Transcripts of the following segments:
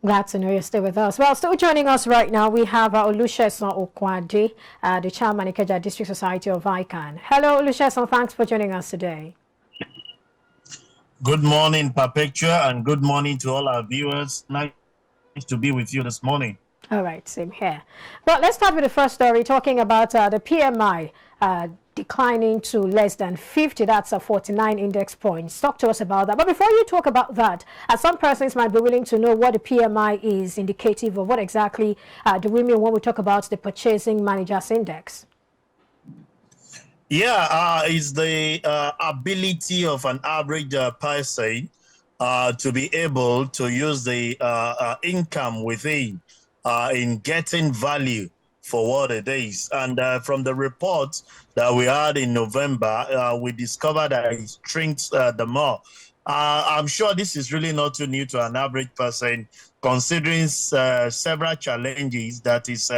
Glad to know you're still with us. Well, still joining us right now, we have Olusegun Okwade, the Chairman Ikeja District Society of ICANN. Hello, Olusegun. Thanks for joining us today. Good morning, Perpetua, and good morning to all our viewers. Nice to be with you this morning. All right, same here. Well, let's start with the first story, talking about the PMI declining to less than 50. That's a 49 index points. Talk to us about that. But before you talk about that, some persons might be willing to know what the PMI is indicative of. What exactly do we mean when we talk about the Purchasing Managers Index? Yeah, it's the ability of an average person to be able to use the income within in getting value for what it is. And from the report that we had in November, we discovered that it shrinks the more. I'm sure this is really not too new to an average person, considering several challenges that is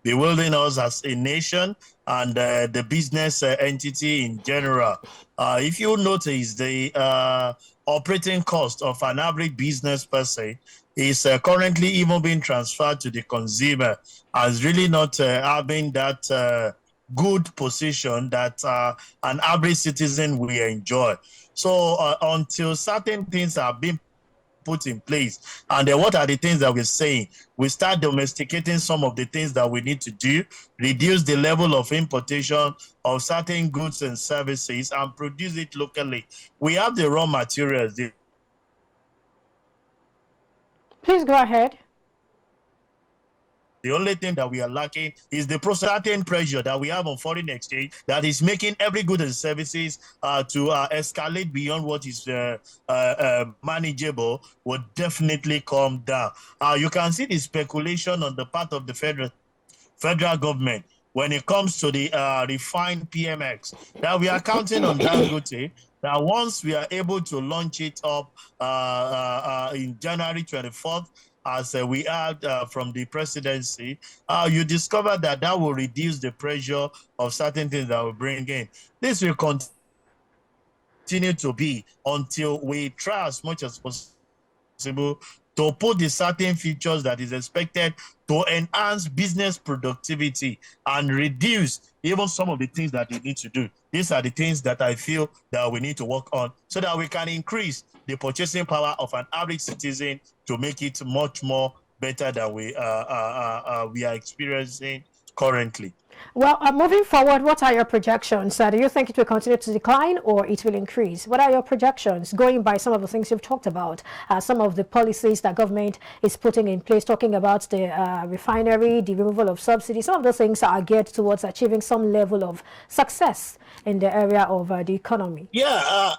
bewildering us as a nation and the business entity in general. If you notice, the operating cost of an average business person is currently even being transferred to the consumer as really not having that good position that an average citizen will enjoy. So until certain things are being put in place. And then what are the things that we're saying? We start domesticating some of the things that we need to do, reduce the level of importation of certain goods and services, and produce it locally. We have the raw materials. Please go ahead. The only thing that we are lacking is the certain pressure that we have on foreign exchange that is making every good and services to escalate beyond what is manageable will definitely come down. You can see the speculation on the part of the federal government when it comes to the refined PMX that we are counting on Dangote that once we are able to launch it up in January 24th, as we had from the presidency, you discover that that will reduce the pressure of certain things that will bring in. This will continue to be until we try as much as possible to put the certain features that is expected to enhance business productivity and reduce even some of the things that we need to do. These are the things that I feel that we need to work on so that we can increase the purchasing power of an average citizen to make it much more better than we are experiencing currently. Well, moving forward, what are your projections? Do you think it will continue to decline or it will increase? What are your projections going by some of the things you've talked about, some of the policies that government is putting in place, talking about the refinery, the removal of subsidies, some of those things are geared towards achieving some level of success in the area of the economy? Yeah,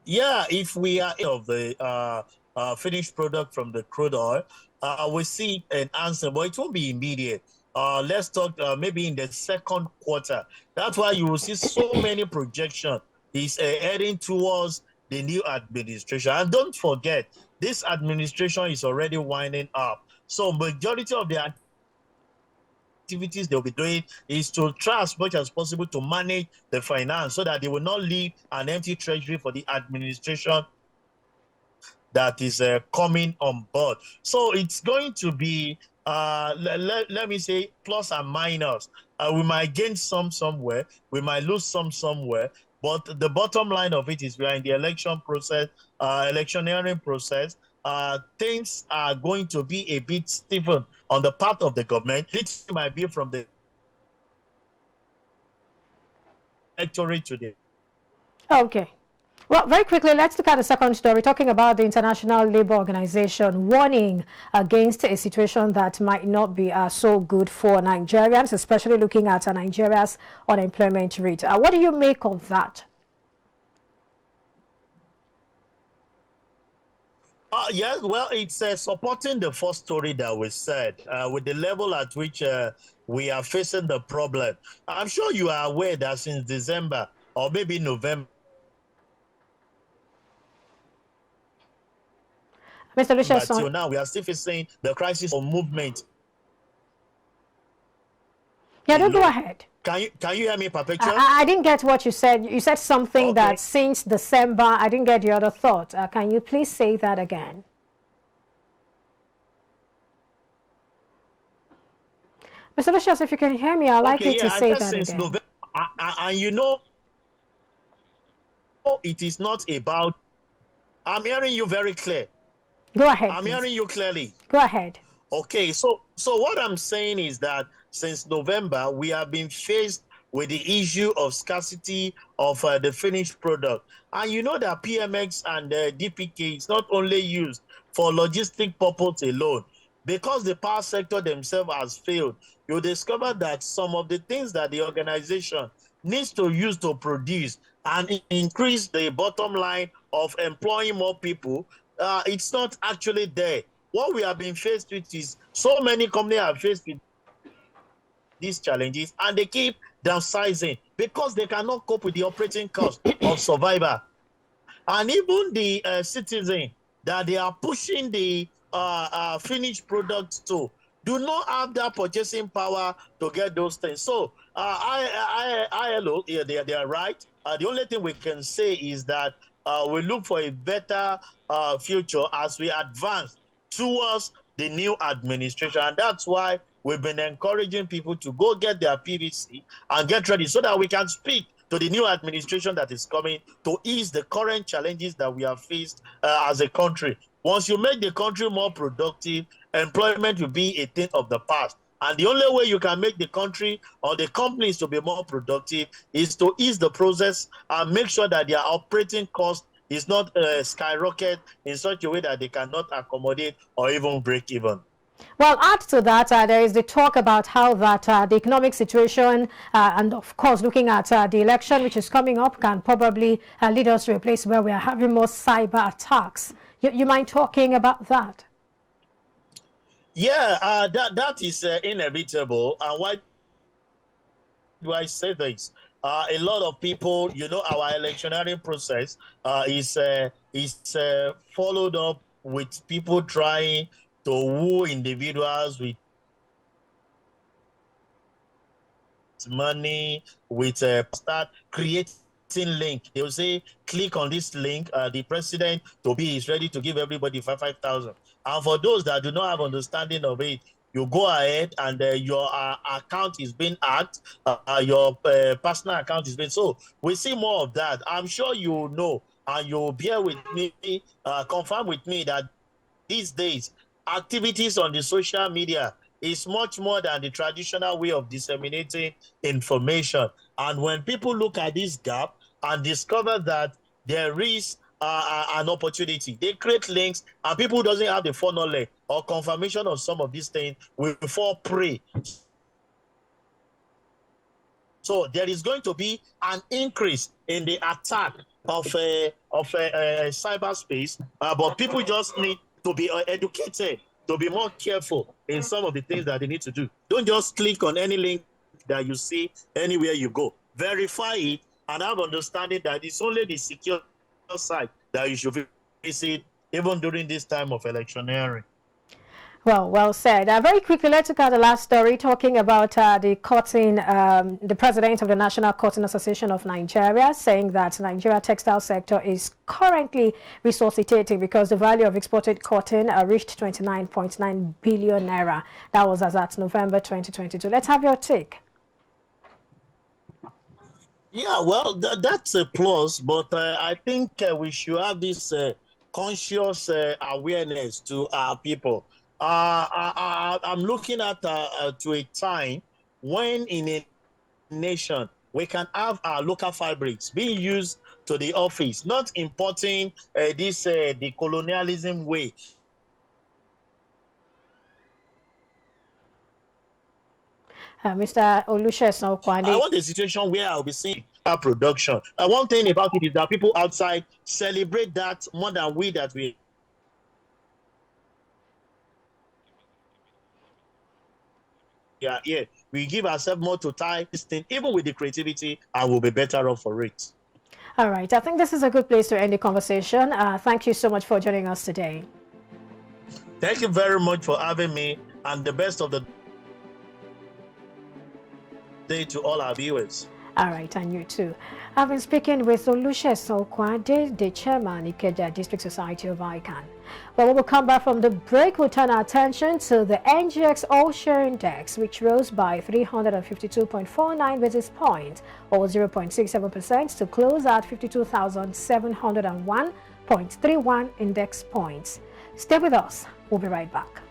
yeah, if we are of the finished product from the crude oil, we see an answer, but it won't be immediate. Let's talk maybe in the second quarter. That's why you will see so many projections is heading towards the new administration. And don't forget, this administration is already winding up. So majority of the activities they'll be doing is to try as much as possible to manage the finance so that they will not leave an empty treasury for the administration that is coming on board. So it's going to be, let me say, plus and minus. We might gain some somewhere, we might lose some somewhere, but the bottom line of it is we are in the election process, electioneering process. Things are going to be a bit stiffen on the part of the government. It might be from the electorate today. Okay. Well, very quickly, let's look at the second story, talking about the International Labour Organization warning against a situation that might not be so good for Nigerians, especially looking at Nigeria's unemployment rate. What do you make of that? Yes, well, it's supporting the first story that we said with the level at which we are facing the problem. I'm sure you are aware that since December or maybe November, Mr. till Olusegun. now, we are still facing the crisis of movement. Yeah, don't go ahead. Can you hear me, Perpetual? I didn't get what you said. You said something that since December, I didn't get the other thought. Can you please say that again? Mr. Lucius, if you can hear me, I'd like you to say that again. November, and you know, it is not about, I'm hearing you very clear. Go ahead. I'm hearing you clearly. Go ahead. Okay, so what I'm saying is that since November, we have been faced with the issue of scarcity of the finished product. And you know that PMX and DPK is not only used for logistic purpose alone. Because the power sector themselves has failed, you discover that some of the things that the organization needs to use to produce and increase the bottom line of employing more people, it's not actually there. What we have been faced with is so many companies are faced with these challenges and they keep downsizing because they cannot cope with the operating cost of survival. And even the citizen that they are pushing the finished products to do not have that purchasing power to get those things. So ILO, yeah, they are right. The only thing we can say is that we look for a better future as we advance towards the new administration. And that's why we've been encouraging people to go get their PVC and get ready so that we can speak to the new administration that is coming to ease the current challenges that we have faced as a country. Once you make the country more productive, employment will be a thing of the past. And the only way you can make the country or the companies to be more productive is to ease the process and make sure that their operating cost is not skyrocket in such a way that they cannot accommodate or even break even. Well, add to that, there is the talk about how that the economic situation and, of course, looking at the election, which is coming up, can probably lead us to a place where we are having more cyber attacks. You mind talking about that? Yeah, that is inevitable. And why do I say this? A lot of people, you know, our electioneering process is followed up with people trying to woo individuals with money, with start creating link. They will say, click on this link. The president to be is ready to give everybody 5,000. And for those that do not have understanding of it, you go ahead and your account is being hacked, your personal account is being. So we see more of that. I'm sure you know, and you'll bear with me, confirm with me that these days, activities on the social media is much more than the traditional way of disseminating information. And when people look at this gap and discover that there is an opportunity, they create links, and people who doesn't have the foreknowledge or confirmation of some of these things will fall prey. So there is going to be an increase in the attack of cyberspace, but people just need to be educated, to be more careful in some of the things that they need to do. Don't just click on any link that you see anywhere you go. Verify it and have understanding that it's only the secure site that you should visit, even during this time of electioneering. Well said. Very quickly, let's look at the last story, talking about the president of the National Cotton Association of Nigeria, saying that Nigeria textile sector is currently resuscitating because the value of exported cotton reached 29.9 billion naira. That was as at November 2022. Let's have your take. Yeah, well, that's a plus, but I think we should have this conscious awareness to our people. I'm looking at to a time when in a nation we can have our local fabrics being used to the office, not importing the colonialism way. Mr. Olusegun Okwande. I want a situation where I'll be seeing our production. One thing about it is that people outside celebrate that more than we that we. Yeah, we give ourselves more to tie this thing, even with the creativity, and we'll be better off for it. All right, I think this is a good place to end the conversation. Thank you so much for joining us today. Thank you very much for having me, and the best of the day to all our viewers. All right, and you too. I've been speaking with Olusegun Okwade, the chairman, Ikeja District Society of ICANN. Well, when we come back from the break, we'll turn our attention to the NGX All-Share Index, which rose by 352.49 basis points, or 0.67%, to close at 52,701.31 index points. Stay with us. We'll be right back.